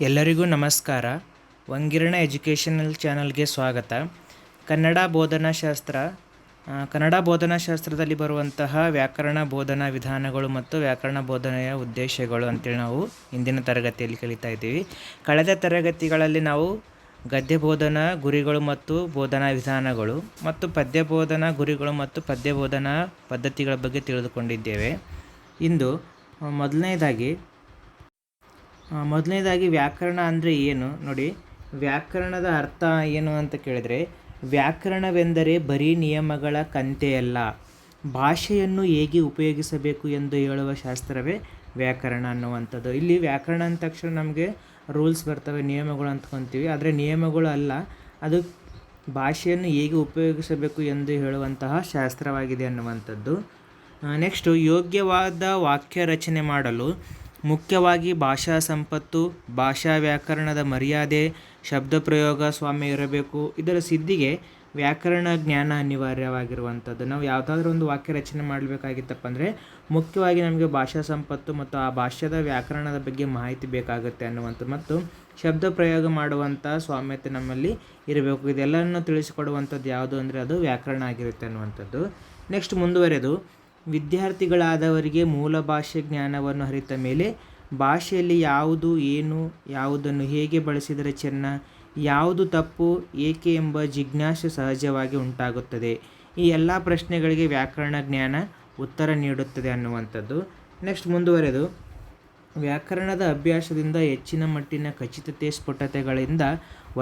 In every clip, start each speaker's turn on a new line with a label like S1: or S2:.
S1: ಎಲ್ಲರಿಗೂ ನಮಸ್ಕಾರ. ವಂಗಿರಣ ಎಜುಕೇಷನಲ್ ಚಾನಲ್ಗೆ ಸ್ವಾಗತ. ಕನ್ನಡ ಬೋಧನಾಶಾಸ್ತ್ರದಲ್ಲಿ ಬರುವಂತಹ ವ್ಯಾಕರಣ ಬೋಧನಾ ವಿಧಾನಗಳು ಮತ್ತು ವ್ಯಾಕರಣ ಬೋಧನೆಯ ಉದ್ದೇಶಗಳು ಅಂತೇಳಿ ನಾವು ಇಂದಿನ ತರಗತಿಯಲ್ಲಿ ಕಲಿತಾ ಇದ್ದೀವಿ. ಕಳೆದ ತರಗತಿಗಳಲ್ಲಿ ನಾವು ಗದ್ಯ ಬೋಧನಾ ಗುರಿಗಳು ಮತ್ತು ಬೋಧನಾ ವಿಧಾನಗಳು ಮತ್ತು ಪದ್ಯ ಬೋಧನಾ ಗುರಿಗಳು ಮತ್ತು ಪದ್ಯ ಬೋಧನಾ ಪದ್ಧತಿಗಳ ಬಗ್ಗೆ ತಿಳಿದುಕೊಂಡಿದ್ದೇವೆ. ಇಂದು ಮೊದಲನೇದಾಗಿ ವ್ಯಾಕರಣ ಅಂದರೆ ಏನು ನೋಡಿ. ವ್ಯಾಕರಣದ ಅರ್ಥ ಏನು ಅಂತ ಕೇಳಿದರೆ, ವ್ಯಾಕರಣವೆಂದರೆ ಬರೀ ನಿಯಮಗಳ ಕಂತೆಯಲ್ಲ, ಭಾಷೆಯನ್ನು ಹೇಗೆ ಉಪಯೋಗಿಸಬೇಕು ಎಂದು ಹೇಳುವ ಶಾಸ್ತ್ರವೇ ವ್ಯಾಕರಣ ಅನ್ನುವಂಥದ್ದು. ಇಲ್ಲಿ ವ್ಯಾಕರಣ ಅಂದ ತಕ್ಷಣ ನಮಗೆ ರೂಲ್ಸ್ ಬರ್ತವೆ, ನಿಯಮಗಳು ಅಂದ್ಕೊತೀವಿ. ಆದರೆ ನಿಯಮಗಳು ಅಲ್ಲ, ಅದು ಭಾಷೆಯನ್ನು ಹೇಗೆ ಉಪಯೋಗಿಸಬೇಕು ಎಂದು ಹೇಳುವಂತಹ ಶಾಸ್ತ್ರವಾಗಿದೆ ಅನ್ನುವಂಥದ್ದು. ನೆಕ್ಸ್ಟು, ಯೋಗ್ಯವಾದ ವಾಕ್ಯ ರಚನೆ ಮಾಡಲು ಮುಖ್ಯವಾಗಿ ಭಾಷಾ ಸಂಪತ್ತು, ಭಾಷಾ ವ್ಯಾಕರಣದ ಮರ್ಯಾದೆ, ಶಬ್ದ ಪ್ರಯೋಗ ಸ್ವಾಮ್ಯ ಇರಬೇಕು. ಇದರ ಸಿದ್ಧಿಗೆ ವ್ಯಾಕರಣ ಜ್ಞಾನ ಅನಿವಾರ್ಯವಾಗಿರುವಂಥದ್ದು. ನಾವು ಯಾವುದಾದ್ರೂ ಒಂದು ವಾಕ್ಯ ರಚನೆ ಮಾಡಬೇಕಾಗಿತ್ತಪ್ಪ ಅಂದರೆ ಮುಖ್ಯವಾಗಿ ನಮಗೆ ಭಾಷಾ ಸಂಪತ್ತು ಮತ್ತು ಆ ಭಾಷೆದ ವ್ಯಾಕರಣದ ಬಗ್ಗೆ ಮಾಹಿತಿ ಬೇಕಾಗುತ್ತೆ ಅನ್ನುವಂಥದ್ದು, ಮತ್ತು ಶಬ್ದ ಪ್ರಯೋಗ ಮಾಡುವಂಥ ಸ್ವಾಮ್ಯತೆ ನಮ್ಮಲ್ಲಿ ಇರಬೇಕು. ಇದೆಲ್ಲವನ್ನು ತಿಳಿಸಿಕೊಡುವಂಥದ್ದು ಯಾವುದು ಅಂದರೆ ಅದು ವ್ಯಾಕರಣ ಆಗಿರುತ್ತೆ ಅನ್ನುವಂಥದ್ದು. ನೆಕ್ಸ್ಟ್ ಮುಂದುವರೆದು, ವಿದ್ಯಾರ್ಥಿಗಳಾದವರಿಗೆ ಮೂಲ ಭಾಷೆ ಜ್ಞಾನವನ್ನು ಅರಿತ ಮೇಲೆ ಭಾಷೆಯಲ್ಲಿ ಯಾವುದು ಏನು, ಯಾವುದನ್ನು ಹೇಗೆ ಬಳಸಿದರೆ ಚೆನ್ನ, ಯಾವುದು ತಪ್ಪು, ಏಕೆ ಎಂಬ ಜಿಜ್ಞಾಸೆ ಸಹಜವಾಗಿ ಉಂಟಾಗುತ್ತದೆ. ಈ ಎಲ್ಲ ಪ್ರಶ್ನೆಗಳಿಗೆ ವ್ಯಾಕರಣ ಜ್ಞಾನ ಉತ್ತರ ನೀಡುತ್ತದೆ ಅನ್ನುವಂಥದ್ದು. ನೆಕ್ಸ್ಟ್ ಮುಂದುವರೆದು, ವ್ಯಾಕರಣದ ಅಭ್ಯಾಸದಿಂದ ಹೆಚ್ಚಿನ ಮಟ್ಟಿನ ಖಚಿತತೆ ಸ್ಫುಟತೆಗಳಿಂದ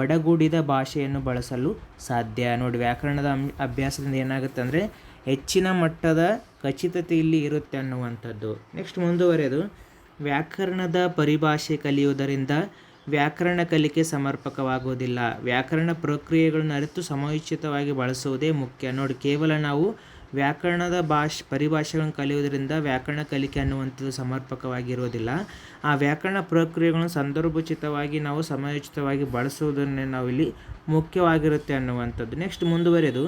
S1: ಒಡಗೂಡಿದ ಭಾಷೆಯನ್ನು ಬಳಸಲು ಸಾಧ್ಯ. ನೋಡಿ, ವ್ಯಾಕರಣದ ಅಭ್ಯಾಸದಿಂದ ಏನಾಗುತ್ತೆ ಅಂದರೆ ಹೆಚ್ಚಿನ ಮಟ್ಟದ ಖಚಿತತೆ ಇಲ್ಲಿ ಇರುತ್ತೆ ಅನ್ನುವಂಥದ್ದು. ನೆಕ್ಸ್ಟ್ ಮುಂದುವರೆದು, ವ್ಯಾಕರಣದ ಪರಿಭಾಷೆ ಕಲಿಯುವುದರಿಂದ ವ್ಯಾಕರಣ ಕಲಿಕೆ ಸಮರ್ಪಕವಾಗುವುದಿಲ್ಲ. ವ್ಯಾಕರಣ ಪ್ರಕ್ರಿಯೆಗಳನ್ನು ಅರಿತು ಸಮಯೋಚಿತವಾಗಿ ಬಳಸುವುದೇ ಮುಖ್ಯ. ನೋಡಿ, ಕೇವಲ ನಾವು ವ್ಯಾಕರಣದ ಪರಿಭಾಷೆಗಳನ್ನು ಕಲಿಯುವುದರಿಂದ ವ್ಯಾಕರಣ ಕಲಿಕೆ ಅನ್ನುವಂಥದ್ದು ಸಮರ್ಪಕವಾಗಿರುವುದಿಲ್ಲ. ಆ ವ್ಯಾಕರಣ ಪ್ರಕ್ರಿಯೆಗಳನ್ನು ಸಂದರ್ಭೋಚಿತವಾಗಿ ನಾವು ಸಮಯೋಚಿತವಾಗಿ ಬಳಸುವುದನ್ನೇ ನಾವು ಇಲ್ಲಿ ಮುಖ್ಯವಾಗಿರುತ್ತೆ ಅನ್ನುವಂಥದ್ದು. ನೆಕ್ಸ್ಟ್ ಮುಂದುವರೆದು,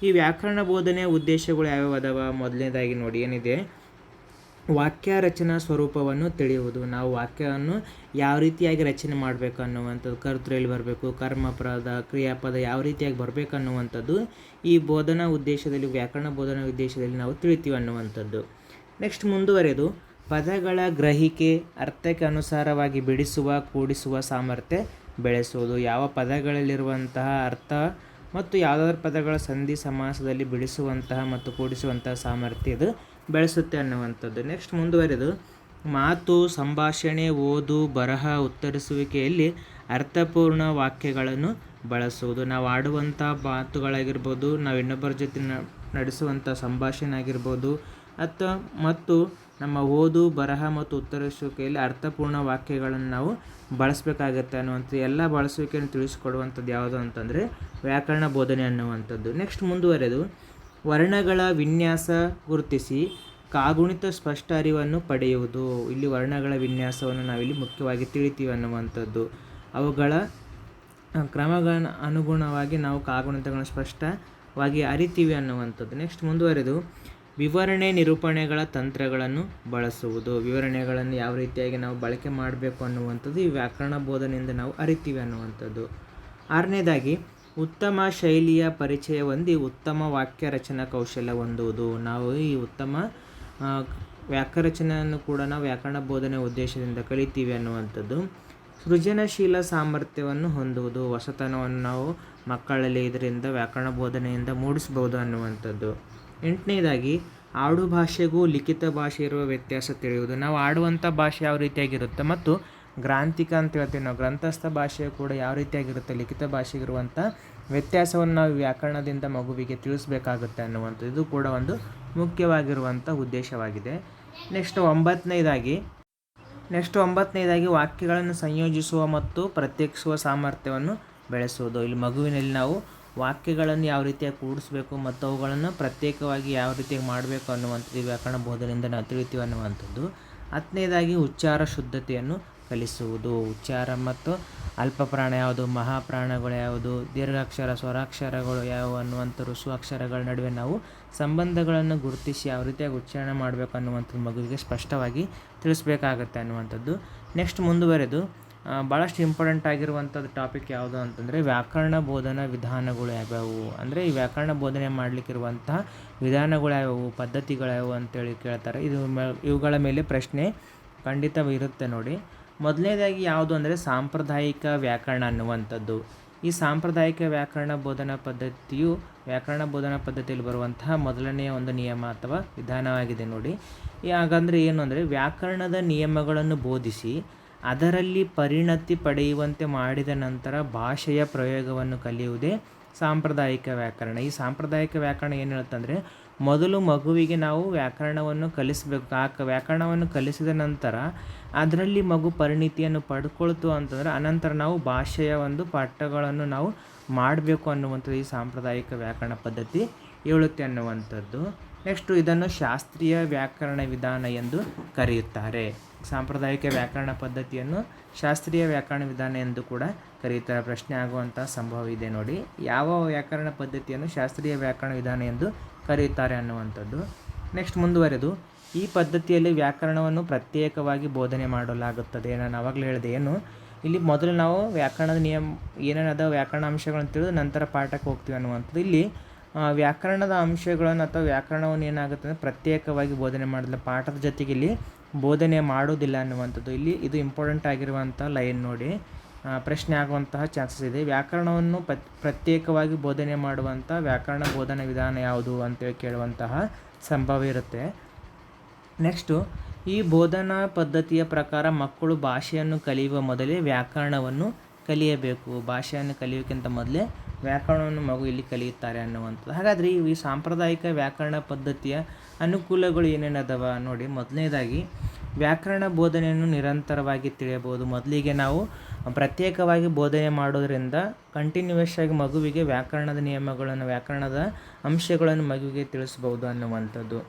S1: ಈ ವ್ಯಾಕರಣ ಬೋಧನೆಯ ಉದ್ದೇಶಗಳು ಯಾವ್ಯಾವ ಅದಾವ? ಮೊದಲನೇದಾಗಿ ನೋಡಿ ಏನಿದೆ, ವಾಕ್ಯ ರಚನಾ ಸ್ವರೂಪವನ್ನು ತಿಳಿಯುವುದು. ನಾವು ವಾಕ್ಯವನ್ನು ಯಾವ ರೀತಿಯಾಗಿ ರಚನೆ ಮಾಡಬೇಕು ಅನ್ನುವಂಥದ್ದು, ಕರ್ತೃ ಎಲ್ಲಿ ಬರಬೇಕು, ಕರ್ಮಪದ, ಕ್ರಿಯಾಪದ ಯಾವ ರೀತಿಯಾಗಿ ಬರಬೇಕು ಅನ್ನುವಂಥದ್ದು ಈ ಬೋಧನಾ ಉದ್ದೇಶದಲ್ಲಿ, ವ್ಯಾಕರಣ ಬೋಧನಾ ಉದ್ದೇಶದಲ್ಲಿ ನಾವು ತಿಳಿತೀವಿ ಅನ್ನುವಂಥದ್ದು. ನೆಕ್ಸ್ಟ್ ಮುಂದುವರೆದು, ಪದಗಳ ಗ್ರಹಿಕೆ, ಅರ್ಥಕ್ಕೆ ಅನುಸಾರವಾಗಿ ಬಿಡಿಸುವ, ಕೂಡಿಸುವ ಸಾಮರ್ಥ್ಯ ಬೆಳೆಸುವುದು. ಯಾವ ಪದಗಳಲ್ಲಿರುವಂತಹ ಅರ್ಥ ಮತ್ತು ಯಾವುದಾದ್ರೂ ಪದಗಳ ಸಂಧಿ ಸಮಾಸದಲ್ಲಿ ಬಿಡಿಸುವಂತಹ ಮತ್ತು ಕೂಡಿಸುವಂತಹ ಸಾಮರ್ಥ್ಯ ಇದು ಬೆಳೆಸುತ್ತೆ ಅನ್ನುವಂಥದ್ದು. ನೆಕ್ಸ್ಟ್ ಮುಂದುವರೆದು, ಮಾತು, ಸಂಭಾಷಣೆ, ಓದು, ಬರಹ, ಉತ್ತರಿಸುವಿಕೆಯಲ್ಲಿ ಅರ್ಥಪೂರ್ಣ ವಾಕ್ಯಗಳನ್ನು ಬಳಸುವುದು. ನಾವು ಆಡುವಂಥ ಮಾತುಗಳಾಗಿರ್ಬೋದು, ನಾವು ಇನ್ನೊಬ್ಬರ ಜೊತೆ ನಡೆಸುವಂಥ ಸಂಭಾಷಣೆ ಆಗಿರ್ಬೋದು, ಮತ್ತು ನಮ್ಮ ಓದು, ಬರಹ ಮತ್ತು ಉತ್ತರಿಸುವಿಕೆಯಲ್ಲಿ ಅರ್ಥಪೂರ್ಣ ವಾಕ್ಯಗಳನ್ನು ನಾವು ಬಳಸಬೇಕಾಗತ್ತೆ ಅನ್ನುವಂಥದ್ದು. ಎಲ್ಲ ಬಳಸುವಿಕೆಯನ್ನು ತಿಳಿಸಿಕೊಡುವಂಥದ್ದು ಯಾವುದು ಅಂತಂದರೆ ವ್ಯಾಕರಣ ಬೋಧನೆ ಅನ್ನುವಂಥದ್ದು. ನೆಕ್ಸ್ಟ್ ಮುಂದುವರೆದು, ವರ್ಣಗಳ ವಿನ್ಯಾಸ ಗುರುತಿಸಿ ಕಾಗುಣಿತ ಸ್ಪಷ್ಟ ಅರಿವನ್ನು ಪಡೆಯುವುದು. ಇಲ್ಲಿ ವರ್ಣಗಳ ವಿನ್ಯಾಸವನ್ನು ನಾವಿಲ್ಲಿ ಮುಖ್ಯವಾಗಿ ತಿಳಿತೀವಿ ಅನ್ನುವಂಥದ್ದು. ಅವುಗಳ ಕ್ರಮಗಳ ಅನುಗುಣವಾಗಿ ನಾವು ಕಾಗುಣಿತಗಳನ್ನು ಸ್ಪಷ್ಟವಾಗಿ ಅರಿತೀವಿ ಅನ್ನುವಂಥದ್ದು. ನೆಕ್ಸ್ಟ್ ಮುಂದುವರೆದು, ವಿವರಣೆ ನಿರೂಪಣೆಗಳ ತಂತ್ರಗಳನ್ನು ಬಳಸುವುದು. ವಿವರಣೆಗಳನ್ನು ಯಾವ ರೀತಿಯಾಗಿ ನಾವು ಬಳಕೆ ಮಾಡಬೇಕು ಅನ್ನುವಂಥದ್ದು ಈ ವ್ಯಾಕರಣ ಬೋಧನೆಯಿಂದ ನಾವು ಅರಿತೀವಿ ಅನ್ನುವಂಥದ್ದು. ಆರನೇದಾಗಿ, ಉತ್ತಮ ಶೈಲಿಯ ಪರಿಚಯ ಹೊಂದಿ ಉತ್ತಮ ವಾಕ್ಯ ರಚನಾ ಕೌಶಲ್ಯ ಹೊಂದುವುದು. ನಾವು ಈ ಉತ್ತಮ ವಾಕ್ಯ ರಚನೆಯನ್ನು ಕೂಡ ನಾವು ವ್ಯಾಕರಣ ಬೋಧನೆ ಉದ್ದೇಶದಿಂದ ಕಲಿತೀವಿ ಅನ್ನುವಂಥದ್ದು. ಸೃಜನಶೀಲ ಸಾಮರ್ಥ್ಯವನ್ನು ಹೊಂದುವುದು. ಹೊಸತನವನ್ನು ನಾವು ಮಕ್ಕಳಲ್ಲಿ ಇದರಿಂದ ವ್ಯಾಕರಣ ಬೋಧನೆಯಿಂದ ಮೂಡಿಸ್ಬೋದು ಅನ್ನುವಂಥದ್ದು. ಎಂಟನೇದಾಗಿ, ಆಡು ಭಾಷೆಗೂ ಲಿಖಿತ ಭಾಷೆ ಇರುವ ವ್ಯತ್ಯಾಸ ತಿಳಿಯುವುದು. ನಾವು ಆಡುವಂಥ ಭಾಷೆ ಯಾವ ರೀತಿಯಾಗಿರುತ್ತೆ ಮತ್ತು ಗ್ರಾಂಥಿಕ ಅಂತ ಹೇಳ್ತೀವಿ ನಾವು, ಗ್ರಂಥಸ್ಥ ಭಾಷೆ ಕೂಡ ಯಾವ ರೀತಿಯಾಗಿರುತ್ತೆ, ಲಿಖಿತ ಭಾಷೆಗಿರುವಂಥ ವ್ಯತ್ಯಾಸವನ್ನು ನಾವು ವ್ಯಾಕರಣದಿಂದ ಮಗುವಿಗೆ ತಿಳಿಸ್ಬೇಕಾಗುತ್ತೆ ಅನ್ನುವಂಥದ್ದು. ಇದು ಕೂಡ ಒಂದು ಮುಖ್ಯವಾಗಿರುವಂಥ ಉದ್ದೇಶವಾಗಿದೆ. ನೆಕ್ಸ್ಟ್ ಒಂಬತ್ತನೇದಾಗಿ ವಾಕ್ಯಗಳನ್ನು ಸಂಯೋಜಿಸುವ ಮತ್ತು ಪ್ರತ್ಯೇಕಿಸುವ ಸಾಮರ್ಥ್ಯವನ್ನು ಬೆಳೆಸುವುದು. ಇಲ್ಲಿ ಮಗುವಿನಲ್ಲಿ ನಾವು ವಾಕ್ಯಗಳನ್ನು ಯಾವ ರೀತಿಯಾಗಿ ಕೂಡಿಸ್ಬೇಕು ಮತ್ತು ಅವುಗಳನ್ನು ಪ್ರತ್ಯೇಕವಾಗಿ ಯಾವ ರೀತಿಯಾಗಿ ಮಾಡಬೇಕು ಅನ್ನುವಂಥದ್ದು ವ್ಯಾಕರಣ ಬೋಧನೆಯಿಂದ ನಾವು ತಿಳಿತೀವಿ ಅನ್ನುವಂಥದ್ದು. ಹತ್ತನೇದಾಗಿ, ಉಚ್ಚಾರ ಶುದ್ಧತೆಯನ್ನು ಕಲಿಸುವುದು. ಉಚ್ಚಾರ ಮತ್ತು ಅಲ್ಪಪ್ರಾಣ ಯಾವುದು, ಮಹಾಪ್ರಾಣಗಳು ಯಾವುದು, ದೀರ್ಘಾಕ್ಷರ, ಸ್ವರಾಕ್ಷರಗಳು ಯಾವುವು ಅನ್ನುವಂಥ ಋಸು ಅಕ್ಷರಗಳ ನಡುವೆ ನಾವು ಸಂಬಂಧಗಳನ್ನು ಗುರುತಿಸಿ ಯಾವ ರೀತಿಯಾಗಿ ಉಚ್ಚಾರಣೆ ಮಾಡಬೇಕು ಅನ್ನುವಂಥದ್ದು ಮಗುವಿಗೆ ಸ್ಪಷ್ಟವಾಗಿ ತಿಳಿಸ್ಬೇಕಾಗತ್ತೆ ಅನ್ನುವಂಥದ್ದು. ನೆಕ್ಸ್ಟ್ ಮುಂದುವರೆದು, ಭಾಳಷ್ಟು ಇಂಪಾರ್ಟೆಂಟ್ ಆಗಿರುವಂಥದ್ದು ಟಾಪಿಕ್ ಯಾವುದು ಅಂತಂದರೆ ವ್ಯಾಕರಣ ಬೋಧನಾ ವಿಧಾನಗಳು ಯಾವ್ಯಾವು, ಅಂದರೆ ಈ ವ್ಯಾಕರಣ ಬೋಧನೆ ಮಾಡಲಿಕ್ಕಿರುವಂತಹ ವಿಧಾನಗಳು ಯಾವ್ಯಾವು, ಪದ್ಧತಿಗಳು ಯಾವುವು ಅಂತೇಳಿ ಕೇಳ್ತಾರೆ. ಇವುಗಳ ಮೇಲೆ ಪ್ರಶ್ನೆ ಖಂಡಿತ ಇರುತ್ತೆ ನೋಡಿ. ಮೊದಲನೇದಾಗಿ ಯಾವುದು ಅಂದರೆ ಸಾಂಪ್ರದಾಯಿಕ ವ್ಯಾಕರಣ ಅನ್ನುವಂಥದ್ದು. ಈ ಸಾಂಪ್ರದಾಯಿಕ ವ್ಯಾಕರಣ ಬೋಧನಾ ಪದ್ಧತಿಯು ವ್ಯಾಕರಣ ಬೋಧನಾ ಪದ್ಧತಿಯಲ್ಲಿ ಬರುವಂತಹ ಮೊದಲನೆಯ ಒಂದು ನಿಯಮ ಅಥವಾ ವಿಧಾನವಾಗಿದೆ ನೋಡಿ. ಹಾಗಂದರೆ ಏನು ಅಂದರೆ ವ್ಯಾಕರಣದ ನಿಯಮಗಳನ್ನು ಬೋಧಿಸಿ ಅದರಲ್ಲಿ ಪರಿಣತಿ ಪಡೆಯುವಂತೆ ಮಾಡಿದ ನಂತರ ಭಾಷೆಯ ಪ್ರಯೋಗವನ್ನು ಕಲಿಯುವುದೇ ಸಾಂಪ್ರದಾಯಿಕ ವ್ಯಾಕರಣ. ಈ ಸಾಂಪ್ರದಾಯಿಕ ವ್ಯಾಕರಣ ಏನು ಹೇಳುತ್ತಂದರೆ ಮೊದಲು ಮಗುವಿಗೆ ನಾವು ವ್ಯಾಕರಣವನ್ನು ಕಲಿಸಬೇಕು. ವ್ಯಾಕರಣವನ್ನು ಕಲಿಸಿದ ನಂತರ ಅದರಲ್ಲಿ ಮಗು ಪರಿಣಿತಿಯನ್ನು ಪಡ್ಕೊಳ್ತು ಅಂತಂದರೆ ಅನಂತರ ನಾವು ಭಾಷೆಯ ಒಂದು ಪಾಠಗಳನ್ನು ನಾವು ಮಾಡಬೇಕು ಅನ್ನುವಂಥದ್ದು ಈ ಸಾಂಪ್ರದಾಯಿಕ ವ್ಯಾಕರಣ ಪದ್ಧತಿ ಹೇಳುತ್ತೆ ಅನ್ನುವಂಥದ್ದು. ನೆಕ್ಸ್ಟು ಇದನ್ನು ಶಾಸ್ತ್ರೀಯ ವ್ಯಾಕರಣ ವಿಧಾನ ಎಂದು ಕರೆಯುತ್ತಾರೆ. ಸಾಂಪ್ರದಾಯಿಕ ವ್ಯಾಕರಣ ಪದ್ಧತಿಯನ್ನು ಶಾಸ್ತ್ರೀಯ ವ್ಯಾಕರಣ ವಿಧಾನ ಎಂದು ಕೂಡ ಕರೆಯುತ್ತಾರೆ. ಪ್ರಶ್ನೆ ಆಗುವಂಥ ಸಂಭವ ಇದೆ ನೋಡಿ. ಯಾವ ವ್ಯಾಕರಣ ಪದ್ಧತಿಯನ್ನು ಶಾಸ್ತ್ರೀಯ ವ್ಯಾಕರಣ ವಿಧಾನ ಎಂದು ಕರೆಯುತ್ತಾರೆ ಅನ್ನುವಂಥದ್ದು. ನೆಕ್ಸ್ಟ್ ಮುಂದುವರೆದು ಈ ಪದ್ಧತಿಯಲ್ಲಿ ವ್ಯಾಕರಣವನ್ನು ಪ್ರತ್ಯೇಕವಾಗಿ ಬೋಧನೆ ಮಾಡಲಾಗುತ್ತದೆ. ನಾನು ಆವಾಗಲೇ ಹೇಳಿದೆ ಏನು, ಇಲ್ಲಿ ಮೊದಲು ನಾವು ವ್ಯಾಕರಣದ ನಿಯಮ ಏನೇನದ ವ್ಯಾಕರಣ ಅಂಶಗಳನ್ನು ತಿಳಿದು ನಂತರ ಪಾಠಕ್ಕೆ ಹೋಗ್ತೀವಿ ಅನ್ನುವಂಥದ್ದು. ಇಲ್ಲಿ ವ್ಯಾಕರಣದ ಅಂಶಗಳನ್ನು ಅಥವಾ ವ್ಯಾಕರಣವನ್ನು ಏನಾಗುತ್ತೆ ಅಂದರೆ ಪ್ರತ್ಯೇಕವಾಗಿ ಬೋಧನೆ ಮಾಡಲ್ಲ, ಪಾಠದ ಜೊತೆಗೆ ಇಲ್ಲಿ ಬೋಧನೆ ಮಾಡೋದಿಲ್ಲ ಅನ್ನುವಂಥದ್ದು. ಇಲ್ಲಿ ಇದು ಇಂಪಾರ್ಟೆಂಟ್ ಆಗಿರುವಂಥ ಲೈನ್ ನೋಡಿ. ಪ್ರಶ್ನೆ ಆಗುವಂತಹ ಚಾನ್ಸಸ್ ಇದೆ. ವ್ಯಾಕರಣವನ್ನು ಪ್ರತ್ಯೇಕವಾಗಿ ಬೋಧನೆ ಮಾಡುವಂಥ ವ್ಯಾಕರಣ ಬೋಧನಾ ವಿಧಾನ ಯಾವುದು ಅಂತೇಳಿ ಕೇಳುವಂತಹ ಸಂಭವ ಇರುತ್ತೆ. ನೆಕ್ಸ್ಟು ಈ ಬೋಧನಾ ಪದ್ಧತಿಯ ಪ್ರಕಾರ ಮಕ್ಕಳು ಭಾಷೆಯನ್ನು ಕಲಿಯುವ ಮೊದಲೇ ವ್ಯಾಕರಣವನ್ನು ಕಲಿಯಬೇಕು. ಭಾಷೆಯನ್ನು ಕಲಿಯೋಕ್ಕಿಂತ ಮೊದಲೇ ವ್ಯಾಕರಣವನ್ನು ಮಗು ಇಲ್ಲಿ ಕಲಿಯುತ್ತಾರೆ ಅನ್ನುವಂಥದ್ದು. ಹಾಗಾದರೆ ಈ ಸಾಂಪ್ರದಾಯಿಕ ವ್ಯಾಕರಣ ಪದ್ಧತಿಯ ಅನುಕೂಲಗಳು ಏನೇನದವ ನೋಡಿ. ಮೊದಲನೇದಾಗಿ ವ್ಯಾಕರಣ ಬೋಧನೆಯನ್ನು ನಿರಂತರವಾಗಿ ತಿಳಿಯಬಹುದು. ಮೊದಲಿಗೆ ನಾವು ಪ್ರತ್ಯೇಕವಾಗಿ ಬೋಧನೆ ಮಾಡೋದರಿಂದ ಕಂಟಿನ್ಯೂಯಸ್ ಆಗಿ ಮಗುವಿಗೆ ವ್ಯಾಕರಣದ ನಿಯಮಗಳನ್ನು ವ್ಯಾಕರಣದ ಅಂಶಗಳನ್ನು ಮಗುವಿಗೆ ತಿಳಿಸ್ಬೋದು ಅನ್ನುವಂಥದ್ದು.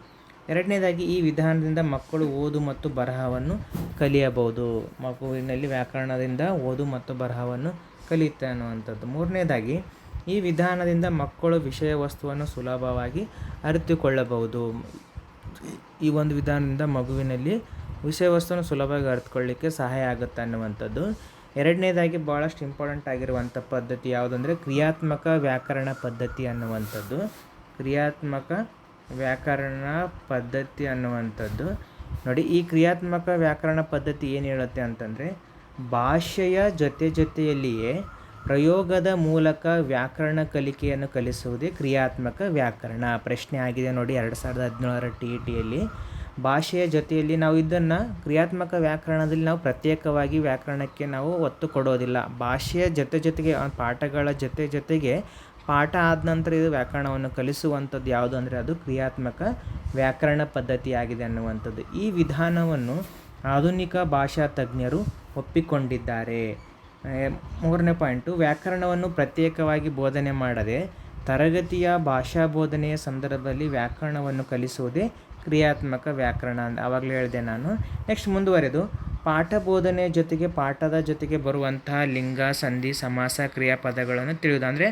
S1: ಎರಡನೇದಾಗಿ ಈ ವಿಧಾನದಿಂದ ಮಕ್ಕಳು ಓದು ಮತ್ತು ಬರಹವನ್ನು ಕಲಿಯಬಹುದು. ಮಗುವಿನಲ್ಲಿ ವ್ಯಾಕರಣದಿಂದ ಓದು ಮತ್ತು ಬರಹವನ್ನು ಕಲಿಯುತ್ತೆ ಅನ್ನುವಂಥದ್ದು. ಮೂರನೇದಾಗಿ ಈ ವಿಧಾನದಿಂದ ಮಕ್ಕಳು ವಿಷಯ ವಸ್ತುವನ್ನು ಸುಲಭವಾಗಿ ಅರಿತುಕೊಳ್ಳಬಹುದು. ಈ ಒಂದು ವಿಧಾನದಿಂದ ಮಗುವಿನಲ್ಲಿ ವಿಷಯ ವಸ್ತುವನ್ನು ಸುಲಭವಾಗಿ ಅರಿತುಕೊಳ್ಳಲಿಕ್ಕೆ ಸಹಾಯ ಆಗುತ್ತೆ ಅನ್ನುವಂಥದ್ದು. ಎರಡನೇದಾಗಿ ಭಾಳಷ್ಟು ಇಂಪಾರ್ಟೆಂಟ್ ಆಗಿರುವಂಥ ಪದ್ಧತಿ ಯಾವುದಂದರೆ ಕ್ರಿಯಾತ್ಮಕ ವ್ಯಾಕರಣ ಪದ್ಧತಿ ಅನ್ನುವಂಥದ್ದು. ಕ್ರಿಯಾತ್ಮಕ ವ್ಯಾಕರಣ ಪದ್ಧತಿ ಅನ್ನುವಂಥದ್ದು ನೋಡಿ. ಈ ಕ್ರಿಯಾತ್ಮಕ ವ್ಯಾಕರಣ ಪದ್ಧತಿ ಏನು ಹೇಳುತ್ತೆ ಅಂತಂದರೆ ಭಾಷೆಯ ಜೊತೆಯಲ್ಲಿಯೇ ಪ್ರಯೋಗದ ಮೂಲಕ ವ್ಯಾಕರಣ ಕಲಿಕೆಯನ್ನು ಕಲಿಸುವುದೇ ಕ್ರಿಯಾತ್ಮಕ ವ್ಯಾಕರಣ. ಪ್ರಶ್ನೆ ಆಗಿದೆ ನೋಡಿ 2017 TETಯಲ್ಲಿ. ಭಾಷೆಯ ಜೊತೆಯಲ್ಲಿ ನಾವು ಇದನ್ನು ಕ್ರಿಯಾತ್ಮಕ ವ್ಯಾಕರಣದಲ್ಲಿ ನಾವು ಪ್ರತ್ಯೇಕವಾಗಿ ವ್ಯಾಕರಣಕ್ಕೆ ನಾವು ಒತ್ತು ಕೊಡೋದಿಲ್ಲ. ಭಾಷೆಯ ಜೊತೆಗೆ ಪಾಠಗಳ ಜೊತೆಗೆ ಪಾಠ ಆದ ನಂತರ ಇದು ವ್ಯಾಕರಣವನ್ನು ಕಲಿಸುವಂಥದ್ದು ಯಾವುದು ಅಂದರೆ ಅದು ಕ್ರಿಯಾತ್ಮಕ ವ್ಯಾಕರಣ ಪದ್ಧತಿಯಾಗಿದೆ ಅನ್ನುವಂಥದ್ದು. ಈ ವಿಧಾನವನ್ನು ಆಧುನಿಕ ಭಾಷಾ ತಜ್ಞರು ಒಪ್ಪಿಕೊಂಡಿದ್ದಾರೆ. ಮೂರನೇ ಪಾಯಿಂಟು, ವ್ಯಾಕರಣವನ್ನು ಪ್ರತ್ಯೇಕವಾಗಿ ಬೋಧನೆ ಮಾಡದೆ ತರಗತಿಯ ಭಾಷಾ ಬೋಧನೆಯ ಸಂದರ್ಭದಲ್ಲಿ ವ್ಯಾಕರಣವನ್ನು ಕಲಿಸುವುದೇ ಕ್ರಿಯಾತ್ಮಕ ವ್ಯಾಕರಣ ಅಂತ ಆವಾಗಲೇ ಹೇಳಿದೆ ನಾನು. ನೆಕ್ಸ್ಟ್ ಮುಂದುವರೆದು ಪಾಠ ಬೋಧನೆಯ ಜೊತೆಗೆ ಪಾಠದ ಜೊತೆಗೆ ಬರುವಂತಹ ಲಿಂಗ, ಸಂಧಿ, ಸಮಾಸ, ಕ್ರಿಯಾಪದಗಳನ್ನು ತಿಳಿಯುವುದು. ಅಂದರೆ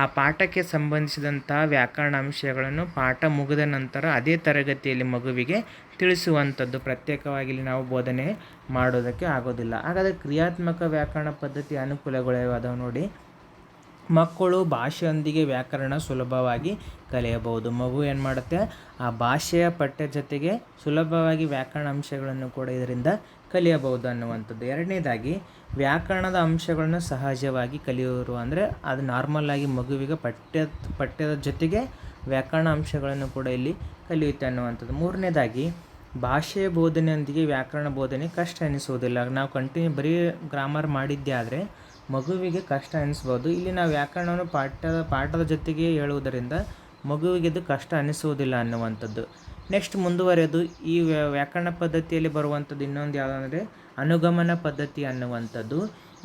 S1: ಆ ಪಾಠಕ್ಕೆ ಸಂಬಂಧಿಸಿದಂತಹ ವ್ಯಾಕರಣ ಅಂಶಗಳನ್ನು ಪಾಠ ಮುಗಿದ ನಂತರ ಅದೇ ತರಗತಿಯಲ್ಲಿ ಮಗುವಿಗೆ ತಿಳಿಸುವಂಥದ್ದು. ಪ್ರತ್ಯೇಕವಾಗಿ ಇಲ್ಲಿ ನಾವು ಬೋಧನೆ ಮಾಡೋದಕ್ಕೆ ಆಗೋದಿಲ್ಲ. ಹಾಗಾದರೆ ಕ್ರಿಯಾತ್ಮಕ ವ್ಯಾಕರಣ ಪದ್ಧತಿ ಅನುಕೂಲಗಳು ಯಾವುದಾವು ನೋಡಿ. ಮಕ್ಕಳು ಭಾಷೆಯೊಂದಿಗೆ ವ್ಯಾಕರಣ ಸುಲಭವಾಗಿ ಕಲಿಯಬಹುದು. ಮಗು ಏನು ಮಾಡುತ್ತೆ, ಆ ಭಾಷೆಯ ಪಠ್ಯ ಜೊತೆಗೆ ಸುಲಭವಾಗಿ ವ್ಯಾಕರಣ ಅಂಶಗಳನ್ನು ಕೂಡ ಇದರಿಂದ ಕಲಿಯಬಹುದು ಅನ್ನುವಂಥದ್ದು. ಎರಡನೇದಾಗಿ ವ್ಯಾಕರಣದ ಅಂಶಗಳನ್ನು ಸಹಜವಾಗಿ ಕಲಿಯೋರು, ಅಂದರೆ ಅದು ನಾರ್ಮಲ್ಲಾಗಿ ಮಗುವಿಗೆ ಪಠ್ಯದ ಜೊತೆಗೆ ವ್ಯಾಕರಣ ಅಂಶಗಳನ್ನು ಕೂಡ ಇಲ್ಲಿ ಕಲಿಯುತ್ತೆ ಅನ್ನುವಂಥದ್ದು. ಮೂರನೇದಾಗಿ ಭಾಷೆಯ ಬೋಧನೆಯೊಂದಿಗೆ ವ್ಯಾಕರಣ ಬೋಧನೆ ಕಷ್ಟ ಎನಿಸುವುದಿಲ್ಲ. ನಾವು ಬರೀ ಗ್ರಾಮರ್ ಮಾಡಿದ್ದೇ ಆದರೆ ಮಗುವಿಗೆ ಕಷ್ಟ ಅನಿಸ್ಬೋದು. ಇಲ್ಲಿ ನಾವು ವ್ಯಾಕರಣವನ್ನು ಪಾಠದ ಜೊತೆಗೆ ಹೇಳುವುದರಿಂದ ಮಗುವಿಗೆ ಇದು ಕಷ್ಟ ಅನಿಸುವುದಿಲ್ಲ ಅನ್ನುವಂಥದ್ದು. ನೆಕ್ಸ್ಟ್ ಮುಂದುವರೆದು ಈ ವ್ಯಾಕರಣ ಪದ್ಧತಿಯಲ್ಲಿ ಬರುವಂಥದ್ದು ಇನ್ನೊಂದು ಯಾವುದಂದರೆ ಅನುಗಮನ ಪದ್ಧತಿ ಅನ್ನುವಂಥದ್ದು.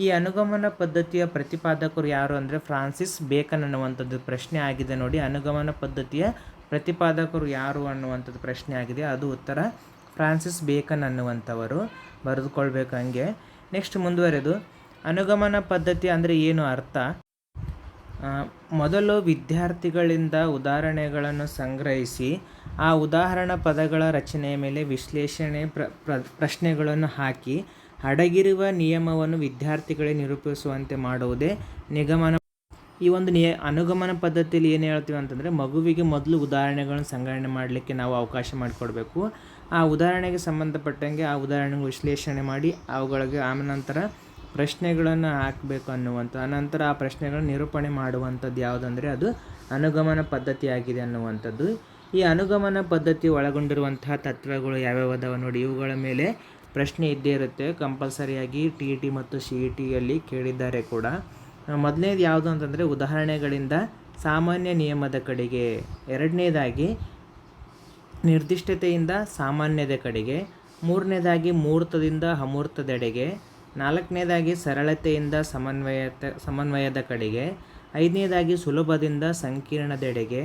S1: ಈ ಅನುಗಮನ ಪದ್ಧತಿಯ ಪ್ರತಿಪಾದಕರು ಯಾರು ಅಂದರೆ ಫ್ರಾನ್ಸಿಸ್ ಬೇಕನ್ ಅನ್ನುವಂಥದ್ದು ಪ್ರಶ್ನೆ ಆಗಿದೆ ನೋಡಿ. ಅನುಗಮನ ಪದ್ಧತಿಯ ಪ್ರತಿಪಾದಕರು ಯಾರು ಅನ್ನುವಂಥದ್ದು ಪ್ರಶ್ನೆ ಆಗಿದೆ. ಅದು ಉತ್ತರ ಫ್ರಾನ್ಸಿಸ್ ಬೇಕನ್ ಅನ್ನುವಂಥವರು. ಬರೆದುಕೊಳ್ಬೇಕು ಹಂಗೆ. ನೆಕ್ಸ್ಟ್ ಮುಂದುವರೆದು ಅನುಗಮನ ಪದ್ಧತಿ ಅಂದರೆ ಏನು ಅರ್ಥ. ಮೊದಲು ವಿದ್ಯಾರ್ಥಿಗಳಿಂದ ಉದಾಹರಣೆಗಳನ್ನು ಸಂಗ್ರಹಿಸಿ ಆ ಉದಾಹರಣಾ ಪದಗಳ ರಚನೆಯ ಮೇಲೆ ವಿಶ್ಲೇಷಣೆ ಪ್ರಶ್ನೆಗಳನ್ನು ಹಾಕಿ ಅಡಗಿರುವ ನಿಯಮವನ್ನು ವಿದ್ಯಾರ್ಥಿಗಳೇ ನಿರೂಪಿಸುವಂತೆ ಮಾಡುವುದೇ ನಿಗಮನ. ಈ ಒಂದು ಅನುಗಮನ ಪದ್ಧತಿಯಲ್ಲಿ ಏನು ಹೇಳ್ತೀವಿ ಅಂತಂದರೆ, ಮಗುವಿಗೆ ಮೊದಲು ಉದಾಹರಣೆಗಳನ್ನು ಸಂಗ್ರಹಣೆ ಮಾಡಲಿಕ್ಕೆ ನಾವು ಅವಕಾಶ ಮಾಡಿಕೊಡ್ಬೇಕು. ಆ ಉದಾಹರಣೆಗೆ ಸಂಬಂಧಪಟ್ಟಂಗೆ ಆ ಉದಾಹರಣೆಗಳು ವಿಶ್ಲೇಷಣೆ ಮಾಡಿ ಅವುಗಳಿಗೆ ಆನಂತರ ಪ್ರಶ್ನೆಗಳನ್ನು ಹಾಕಬೇಕು ಅನ್ನುವಂಥ, ಅನಂತರ ಆ ಪ್ರಶ್ನೆಗಳನ್ನು ನಿರೂಪಣೆ ಮಾಡುವಂಥದ್ದು ಯಾವುದಂದರೆ ಅದು ಅನುಗಮನ ಪದ್ಧತಿಯಾಗಿದೆ ಅನ್ನುವಂಥದ್ದು. ಈ ಅನುಗಮನ ಪದ್ಧತಿ ಒಳಗೊಂಡಿರುವಂತಹ ತತ್ವಗಳು ಯಾವ್ಯಾವ ಅದಾವ ನೋಡಿ, ಇವುಗಳ ಮೇಲೆ ಪ್ರಶ್ನೆ ಇದ್ದೇ ಇರುತ್ತೆ. ಕಂಪಲ್ಸರಿಯಾಗಿ TET ಮತ್ತು CETಯಲ್ಲಿ ಕೇಳಿದ್ದಾರೆ ಕೂಡ. ಮೊದಲನೇದು ಯಾವುದು ಅಂತಂದರೆ ಉದಾಹರಣೆಗಳಿಂದ ಸಾಮಾನ್ಯ ನಿಯಮದ ಕಡೆಗೆ, ಎರಡನೇದಾಗಿ ನಿರ್ದಿಷ್ಟತೆಯಿಂದ ಸಾಮಾನ್ಯದ ಕಡೆಗೆ, ಮೂರನೇದಾಗಿ ಮೂರ್ತದಿಂದ ಅಮೂರ್ತದೆಡೆಗೆ, ನಾಲ್ಕನೇದಾಗಿ ಸರಳತೆಯಿಂದ ಸಮನ್ವಯದ ಕಡೆಗೆ, ಐದನೇದಾಗಿ ಸುಲಭದಿಂದ ಸಂಕೀರ್ಣದೆಡೆಗೆ,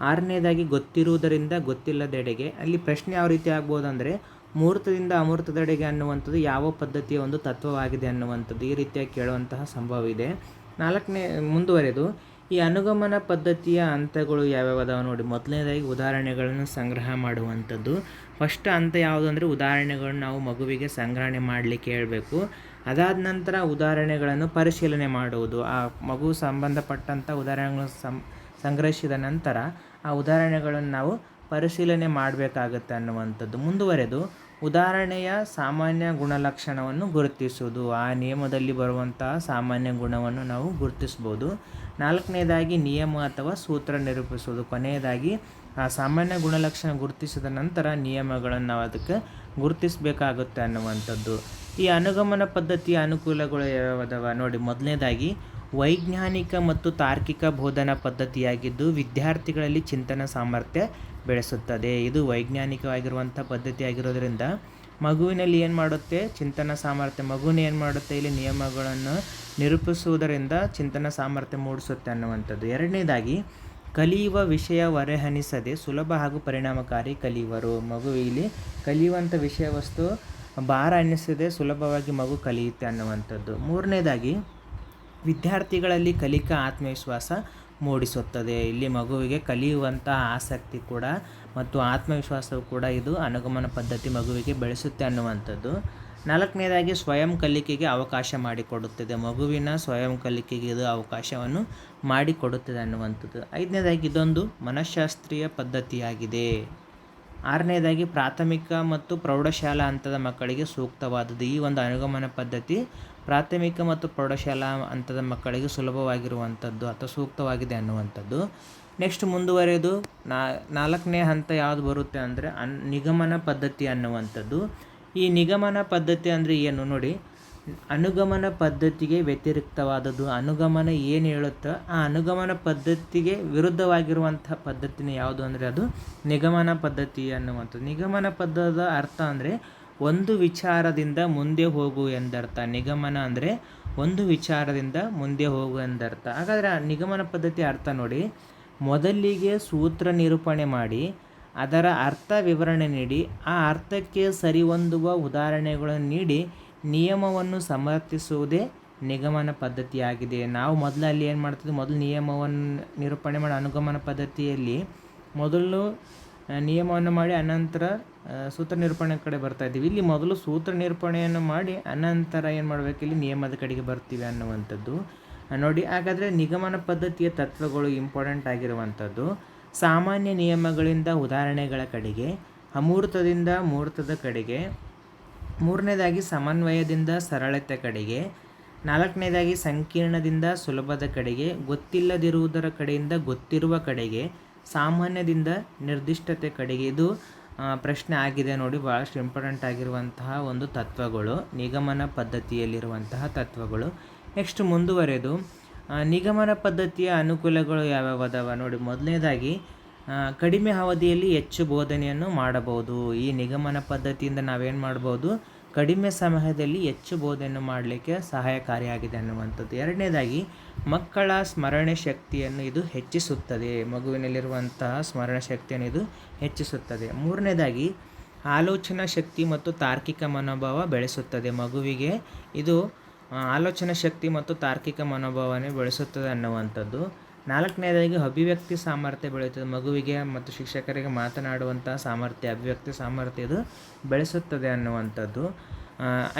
S1: ಆರನೇದಾಗಿ ಗೊತ್ತಿರುವುದರಿಂದ ಗೊತ್ತಿಲ್ಲದೆಡೆಗೆ. ಅಲ್ಲಿ ಪ್ರಶ್ನೆ ಯಾವ ರೀತಿ ಆಗ್ಬೋದು ಅಂದರೆ, ಮೂರ್ತದಿಂದ ಅಮೂರ್ತದೆಡೆಗೆ ಅನ್ನುವಂಥದ್ದು ಯಾವ ಪದ್ಧತಿಯ ಒಂದು ತತ್ವವಾಗಿದೆ ಅನ್ನುವಂಥದ್ದು ಈ ರೀತಿಯಾಗಿ ಕೇಳುವಂತಹ ಸಂಭವ ಇದೆ. ಮುಂದುವರೆದು ಈ ಅನುಗಮನ ಪದ್ಧತಿಯ ಹಂತಗಳು ಯಾವ್ಯಾವ ಅದಾವ ನೋಡಿ. ಮೊದಲನೇದಾಗಿ ಉದಾಹರಣೆಗಳನ್ನು ಸಂಗ್ರಹ ಮಾಡುವಂಥದ್ದು. ಫಸ್ಟ್ ಹಂತ ಯಾವುದು ಅಂದರೆ ಉದಾಹರಣೆಗಳನ್ನು ನಾವು ಮಗುವಿಗೆ ಸಂಗ್ರಹಣೆ ಮಾಡಲಿಕ್ಕೆ ಹೇಳಬೇಕು. ಅದಾದ ನಂತರ ಉದಾಹರಣೆಗಳನ್ನು ಪರಿಶೀಲನೆ ಮಾಡುವುದು. ಆ ಮಗು ಸಂಬಂಧಪಟ್ಟಂಥ ಉದಾಹರಣೆಗಳನ್ನು ಸಂಗ್ರಹಿಸಿದ ನಂತರ ಆ ಉದಾಹರಣೆಗಳನ್ನು ನಾವು ಪರಿಶೀಲನೆ ಮಾಡಬೇಕಾಗತ್ತೆ ಅನ್ನುವಂಥದ್ದು. ಮುಂದುವರೆದು ಉದಾಹರಣೆಯ ಸಾಮಾನ್ಯ ಗುಣಲಕ್ಷಣವನ್ನು ಗುರುತಿಸುವುದು. ಆ ನಿಯಮದಲ್ಲಿ ಬರುವಂತಹ ಸಾಮಾನ್ಯ ಗುಣವನ್ನು ನಾವು ಗುರುತಿಸ್ಬೋದು. ನಾಲ್ಕನೇದಾಗಿ ನಿಯಮ ಅಥವಾ ಸೂತ್ರ ನಿರೂಪಿಸುವುದು. ಕೊನೆಯದಾಗಿ ಆ ಸಾಮಾನ್ಯ ಗುಣಲಕ್ಷಣ ಗುರುತಿಸಿದ ನಂತರ ನಿಯಮಗಳನ್ನು ನಾವು ಅದಕ್ಕೆ ಗುರುತಿಸಬೇಕಾಗುತ್ತೆ ಅನ್ನುವಂಥದ್ದು. ಈ ಅನುಗಮನ ಪದ್ಧತಿಯ ಅನುಕೂಲಗಳು ಯಾವ್ಯಾವದವ ನೋಡಿ. ಮೊದಲನೇದಾಗಿ ವೈಜ್ಞಾನಿಕ ಮತ್ತು ತಾರ್ಕಿಕ ಬೋಧನಾ ಪದ್ಧತಿಯಾಗಿದ್ದು ವಿದ್ಯಾರ್ಥಿಗಳಲ್ಲಿ ಚಿಂತನ ಸಾಮರ್ಥ್ಯ ಬೆಳೆಸುತ್ತದೆ. ಇದು ವೈಜ್ಞಾನಿಕವಾಗಿರುವಂಥ ಪದ್ಧತಿ ಆಗಿರೋದ್ರಿಂದ ಮಗುವಿನಲ್ಲಿ ಏನು ಮಾಡುತ್ತೆ, ಚಿಂತನ ಸಾಮರ್ಥ್ಯ. ಮಗುವಿನ ಏನು ಮಾಡುತ್ತೆ, ಇಲ್ಲಿ ನಿಯಮಗಳನ್ನು ನಿರೂಪಿಸುವುದರಿಂದ ಚಿಂತನ ಸಾಮರ್ಥ್ಯ ಮೂಡಿಸುತ್ತೆ ಅನ್ನುವಂಥದ್ದು. ಎರಡನೇದಾಗಿ ಕಲಿಯುವ ವಿಷಯ ಹೊರೆಹನಿಸದೆ ಸುಲಭ ಹಾಗೂ ಪರಿಣಾಮಕಾರಿ ಕಲಿಯುವರು. ಮಗು ಇಲ್ಲಿ ಕಲಿಯುವಂಥ ವಿಷಯ ವಸ್ತು ಭಾರ ಅನ್ನಿಸದೆ ಸುಲಭವಾಗಿ ಮಗು ಕಲಿಯುತ್ತೆ ಅನ್ನುವಂಥದ್ದು. ಮೂರನೇದಾಗಿ ವಿದ್ಯಾರ್ಥಿಗಳಲ್ಲಿ ಕಲಿಕಾ ಆತ್ಮವಿಶ್ವಾಸ ಮೂಡಿಸುತ್ತದೆ. ಇಲ್ಲಿ ಮಗುವಿಗೆ ಕಲಿಯುವಂಥ ಆಸಕ್ತಿ ಕೂಡ ಮತ್ತು ಆತ್ಮವಿಶ್ವಾಸವು ಕೂಡ ಇದು ಅನುಗಮನ ಪದ್ಧತಿ ಮಗುವಿಗೆ ಬೆಳೆಸುತ್ತೆ ಅನ್ನುವಂಥದ್ದು. ನಾಲ್ಕನೇದಾಗಿ ಸ್ವಯಂ ಕಲಿಕೆಗೆ ಅವಕಾಶ ಮಾಡಿಕೊಡುತ್ತದೆ. ಮಗುವಿನ ಸ್ವಯಂ ಕಲಿಕೆಗೆ ಇದು ಅವಕಾಶವನ್ನು ಮಾಡಿಕೊಡುತ್ತದೆ ಅನ್ನುವಂಥದ್ದು. ಐದನೇದಾಗಿ ಇದೊಂದು ಮನಃಶಾಸ್ತ್ರೀಯ ಪದ್ಧತಿಯಾಗಿದೆ. ಆರನೇದಾಗಿ ಪ್ರಾಥಮಿಕ ಮತ್ತು ಪ್ರೌಢಶಾಲಾ ಹಂತದ ಮಕ್ಕಳಿಗೆ ಸೂಕ್ತವಾದದ್ದು. ಈ ಒಂದು ಅನುಗಮನ ಪದ್ಧತಿ ಪ್ರಾಥಮಿಕ ಮತ್ತು ಪ್ರೌಢಶಾಲಾ ಹಂತದ ಮಕ್ಕಳಿಗೆ ಸುಲಭವಾಗಿರುವಂಥದ್ದು ಅಥವಾ ಸೂಕ್ತವಾಗಿದೆ ಅನ್ನುವಂಥದ್ದು. ನೆಕ್ಸ್ಟ್ ಮುಂದುವರೆದು ನಾಲ್ಕನೇ ಹಂತ ಯಾವುದು ಬರುತ್ತೆ ಅಂದರೆ ನಿಗಮನ ಪದ್ಧತಿ ಅನ್ನುವಂಥದ್ದು. ಈ ನಿಗಮನ ಪದ್ಧತಿ ಅಂದರೆ ಏನು ನೋಡಿ, ಅನುಗಮನ ಪದ್ಧತಿಗೆ ವ್ಯತಿರಿಕ್ತವಾದದ್ದು. ಅನುಗಮನ ಏನು ಹೇಳುತ್ತೋ ಆ ಅನುಗಮನ ಪದ್ಧತಿಗೆ ವಿರುದ್ಧವಾಗಿರುವಂಥ ಪದ್ಧತಿನೇ ಯಾವುದು ಅಂದರೆ ಅದು ನಿಗಮನ ಪದ್ಧತಿ ಅನ್ನುವಂಥದ್ದು. ನಿಗಮನ ಪದ್ಧತಿಯ ಅರ್ಥ ಅಂದರೆ ಒಂದು ವಿಚಾರದಿಂದ ಮುಂದೆ ಹೋಗು ಎಂದರ್ಥ. ನಿಗಮನ ಅಂದರೆ ಒಂದು ವಿಚಾರದಿಂದ ಮುಂದೆ ಹೋಗು ಎಂದರ್ಥ. ಹಾಗಾದರೆ ಆ ನಿಗಮನ ಪದ್ಧತಿ ಅರ್ಥ ನೋಡಿ, ಮೊದಲಿಗೆ ಸೂತ್ರ ನಿರೂಪಣೆ ಮಾಡಿ ಅದರ ಅರ್ಥ ವಿವರಣೆ ನೀಡಿ ಆ ಅರ್ಥಕ್ಕೆ ಸರಿಹೊಂದುವ ಉದಾಹರಣೆಗಳನ್ನು ನೀಡಿ ನಿಯಮವನ್ನು ಸಮರ್ಥಿಸುವುದೇ ನಿಗಮನ ಪದ್ಧತಿಯಾಗಿದೆ. ನಾವು ಮೊದಲಲ್ಲಿ ಏನು ಮಾಡ್ತಿದ್ವಿ, ಮೊದಲು ನಿಯಮವನ್ನು ನಿರೂಪಣೆ ಮಾಡಿ ಅನುಗಮನ ಪದ್ಧತಿಯಲ್ಲಿ ಮೊದಲು ನಿಯಮವನ್ನು ಮಾಡಿ ಅನಂತರ ಸೂತ್ರ ನಿರೂಪಣೆ ಕಡೆ ಬರ್ತಾಯಿದ್ದೀವಿ. ಇಲ್ಲಿ ಮೊದಲು ಸೂತ್ರ ನಿರೂಪಣೆಯನ್ನು ಮಾಡಿ ಅನಂತರ ಏನು ಮಾಡಬೇಕು, ಇಲ್ಲಿ ನಿಯಮದ ಕಡೆಗೆ ಬರ್ತೀವಿ ಅನ್ನುವಂಥದ್ದು ನೋಡಿ. ಹಾಗಾದರೆ ನಿಗಮನ ಪದ್ಧತಿಯ ತತ್ವಗಳು ಇಂಪಾರ್ಟೆಂಟ್ ಆಗಿರುವಂಥದ್ದು ಸಾಮಾನ್ಯ ನಿಯಮಗಳಿಂದ ಉದಾಹರಣೆಗಳ ಕಡೆಗೆ, ಅಮೂರ್ತದಿಂದ ಮೂರ್ತದ ಕಡೆಗೆ, ಮೂರನೇದಾಗಿ ಸಮನ್ವಯದಿಂದ ಸರಳತೆ ಕಡೆಗೆ, ನಾಲ್ಕನೇದಾಗಿ ಸಂಕೀರ್ಣದಿಂದ ಸುಲಭದ ಕಡೆಗೆ, ಗೊತ್ತಿಲ್ಲದಿರುವುದರ ಕಡೆಯಿಂದ ಗೊತ್ತಿರುವ ಕಡೆಗೆ, ಸಾಮಾನ್ಯದಿಂದ ನಿರ್ದಿಷ್ಟತೆ ಕಡೆಗೆ. ಇದು ಪ್ರಶ್ನೆ ಆಗಿದೆ ನೋಡಿ, ಭಾಳಷ್ಟು ಇಂಪಾರ್ಟೆಂಟ್ ಆಗಿರುವಂತಹ ಒಂದು ತತ್ವಗಳು ನಿಗಮನ ಪದ್ಧತಿಯಲ್ಲಿರುವಂತಹ ತತ್ವಗಳು. ನೆಕ್ಸ್ಟ್ ಮುಂದುವರೆದು ನಿಗಮನ ಪದ್ಧತಿಯ ಅನುಕೂಲಗಳು ಯಾವ್ಯಾವ ಅದಾವ ನೋಡಿ. ಮೊದಲನೇದಾಗಿ ಕಡಿಮೆ ಅವಧಿಯಲ್ಲಿ ಹೆಚ್ಚು ಬೋಧನೆಯನ್ನು ಮಾಡಬಹುದು. ಈ ನಿಗಮನ ಪದ್ಧತಿಯಿಂದ ನಾವೇನು ಮಾಡ್ಬೋದು, ಕಡಿಮೆ ಸಮಯದಲ್ಲಿ ಹೆಚ್ಚು ಬೋಧನೆಯನ್ನು ಮಾಡಲಿಕ್ಕೆ ಸಹಾಯಕಾರಿಯಾಗಿದೆ ಅನ್ನುವಂಥದ್ದು. ಎರಡನೇದಾಗಿ ಮಕ್ಕಳ ಸ್ಮರಣೆ ಶಕ್ತಿಯನ್ನು ಇದು ಹೆಚ್ಚಿಸುತ್ತದೆ. ಮಗುವಿನಲ್ಲಿರುವಂತಹ ಸ್ಮರಣ ಶಕ್ತಿಯನ್ನು ಇದು ಹೆಚ್ಚಿಸುತ್ತದೆ. ಮೂರನೇದಾಗಿ ಆಲೋಚನಾ ಶಕ್ತಿ ಮತ್ತು ತಾರ್ಕಿಕ ಮನೋಭಾವ ಬೆಳೆಸುತ್ತದೆ. ಮಗುವಿಗೆ ಇದು ಆಲೋಚನಾ ಶಕ್ತಿ ಮತ್ತು ತಾರ್ಕಿಕ ಮನೋಭಾವನೆ ಬೆಳೆಸುತ್ತದೆ ಅನ್ನುವಂಥದ್ದು. ನಾಲ್ಕನೇದಾಗಿ ಅಭಿವ್ಯಕ್ತಿ ಸಾಮರ್ಥ್ಯ ಬೆಳೆಯುತ್ತದೆ. ಮಗುವಿಗೆ ಮತ್ತು ಶಿಕ್ಷಕರಿಗೆ ಮಾತನಾಡುವಂಥ ಸಾಮರ್ಥ್ಯ, ಅಭಿವ್ಯಕ್ತಿ ಸಾಮರ್ಥ್ಯ ಇದು ಬೆಳೆಸುತ್ತದೆ ಅನ್ನುವಂಥದ್ದು.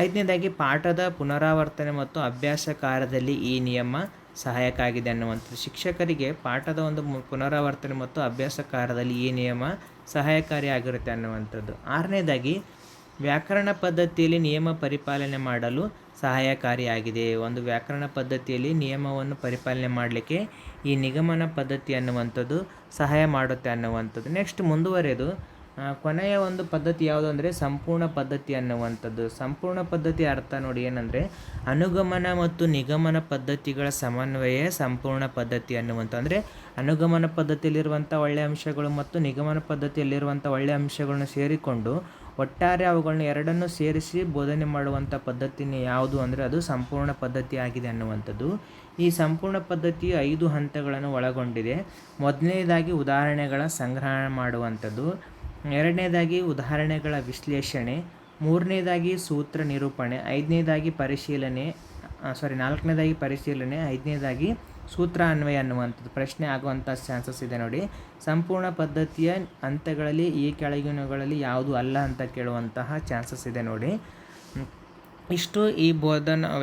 S1: ಐದನೇದಾಗಿ ಪಾಠದ ಪುನರಾವರ್ತನೆ ಮತ್ತು ಅಭ್ಯಾಸ ಕಾರ್ಯದಲ್ಲಿ ಈ ನಿಯಮ ಸಹಾಯಕ ಆಗಿದೆ ಅನ್ನುವಂಥದ್ದು. ಶಿಕ್ಷಕರಿಗೆ ಪಾಠದ ಒಂದು ಪುನರಾವರ್ತನೆ ಮತ್ತು ಅಭ್ಯಾಸ ಕಾರ್ಯದಲ್ಲಿ ಈ ನಿಯಮ ಸಹಾಯಕಾರಿಯಾಗಿರುತ್ತೆ ಅನ್ನುವಂಥದ್ದು. ಆರನೇದಾಗಿ ವ್ಯಾಕರಣ ಪದ್ಧತಿಯಲ್ಲಿ ನಿಯಮ ಪರಿಪಾಲನೆ ಮಾಡಲು ಸಹಾಯಕಾರಿಯಾಗಿದೆ. ಒಂದು ವ್ಯಾಕರಣ ಪದ್ಧತಿಯಲ್ಲಿ ನಿಯಮವನ್ನು ಪರಿಪಾಲನೆ ಮಾಡಲಿಕ್ಕೆ ಈ ನಿಗಮನ ಪದ್ಧತಿ ಅನ್ನುವಂಥದ್ದು ಸಹಾಯ ಮಾಡುತ್ತೆ ಅನ್ನುವಂಥದ್ದು. ನೆಕ್ಸ್ಟ್ ಮುಂದುವರೆದು ಕೊನೆಯ ಒಂದು ಪದ್ಧತಿ ಯಾವುದು ಅಂದರೆ ಸಂಪೂರ್ಣ ಪದ್ಧತಿ ಅನ್ನುವಂಥದ್ದು. ಸಂಪೂರ್ಣ ಪದ್ಧತಿ ಅರ್ಥ ನೋಡಿ ಏನಂದರೆ ಅನುಗಮನ ಮತ್ತು ನಿಗಮನ ಪದ್ಧತಿಗಳ ಸಮನ್ವಯ ಸಂಪೂರ್ಣ ಪದ್ಧತಿ ಅನ್ನುವಂಥ. ಅಂದರೆ ಅನುಗಮನ ಪದ್ಧತಿಯಲ್ಲಿರುವಂಥ ಒಳ್ಳೆಯ ಅಂಶಗಳು ಮತ್ತು ನಿಗಮನ ಪದ್ಧತಿಯಲ್ಲಿರುವಂಥ ಒಳ್ಳೆಯ ಅಂಶಗಳನ್ನು ಸೇರಿಕೊಂಡು ಒಟ್ಟಾರೆ ಅವುಗಳನ್ನ ಎರಡನ್ನೂ ಸೇರಿಸಿ ಬೋಧನೆ ಮಾಡುವಂಥ ಪದ್ಧತಿನೇ ಯಾವುದು ಅಂದರೆ ಅದು ಸಂಪೂರ್ಣ ಪದ್ಧತಿ ಆಗಿದೆ ಅನ್ನುವಂಥದ್ದು. ಈ ಸಂಪೂರ್ಣ ಪದ್ಧತಿಯು 5 ಹಂತಗಳನ್ನು ಒಳಗೊಂಡಿದೆ. ಮೊದಲನೇದಾಗಿ ಉದಾಹರಣೆಗಳ ಸಂಗ್ರಹಣೆ ಮಾಡುವಂಥದ್ದು, ಎರಡನೇದಾಗಿ ಉದಾಹರಣೆಗಳ ವಿಶ್ಲೇಷಣೆ, ಮೂರನೇದಾಗಿ ಸೂತ್ರ ನಿರೂಪಣೆ, ನಾಲ್ಕನೇದಾಗಿ ಪರಿಶೀಲನೆ, ಐದನೇದಾಗಿ ಸೂತ್ರ ಅನ್ವಯ ಅನ್ನುವಂಥದ್ದು. ಪ್ರಶ್ನೆ ಆಗುವಂಥ ಚಾನ್ಸಸ್ ಇದೆ ನೋಡಿ. ಸಂಪೂರ್ಣ ಪದ್ಧತಿಯ ಹಂತಗಳಲ್ಲಿ ಈ ಕೆಳಗಿನಗಳಲ್ಲಿ ಯಾವುದು ಅಲ್ಲ ಅಂತ ಕೇಳುವಂತಹ ಚಾನ್ಸಸ್ ಇದೆ ನೋಡಿ. ಇಷ್ಟು ಈ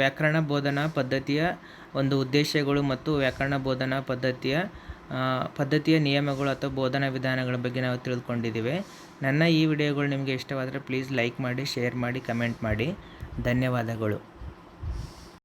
S1: ವ್ಯಾಕರಣ ಬೋಧನಾ ಪದ್ಧತಿಯ ಒಂದು ಉದ್ದೇಶಗಳು ಮತ್ತು ವ್ಯಾಕರಣ ಬೋಧನಾ ಪದ್ಧತಿಯ ನಿಯಮಗಳು ಅಥವಾ ಬೋಧನಾ ವಿಧಾನಗಳ ಬಗ್ಗೆ ನಾವು ತಿಳಿದುಕೊಂಡಿದ್ದೇವೆ. ನನ್ನ ಈ ವಿಡಿಯೋಗಳು ನಿಮಗೆ ಇಷ್ಟವಾದರೆ ಪ್ಲೀಸ್ ಲೈಕ್ ಮಾಡಿ, ಶೇರ್ ಮಾಡಿ, ಕಮೆಂಟ್ ಮಾಡಿ. ಧನ್ಯವಾದಗಳು.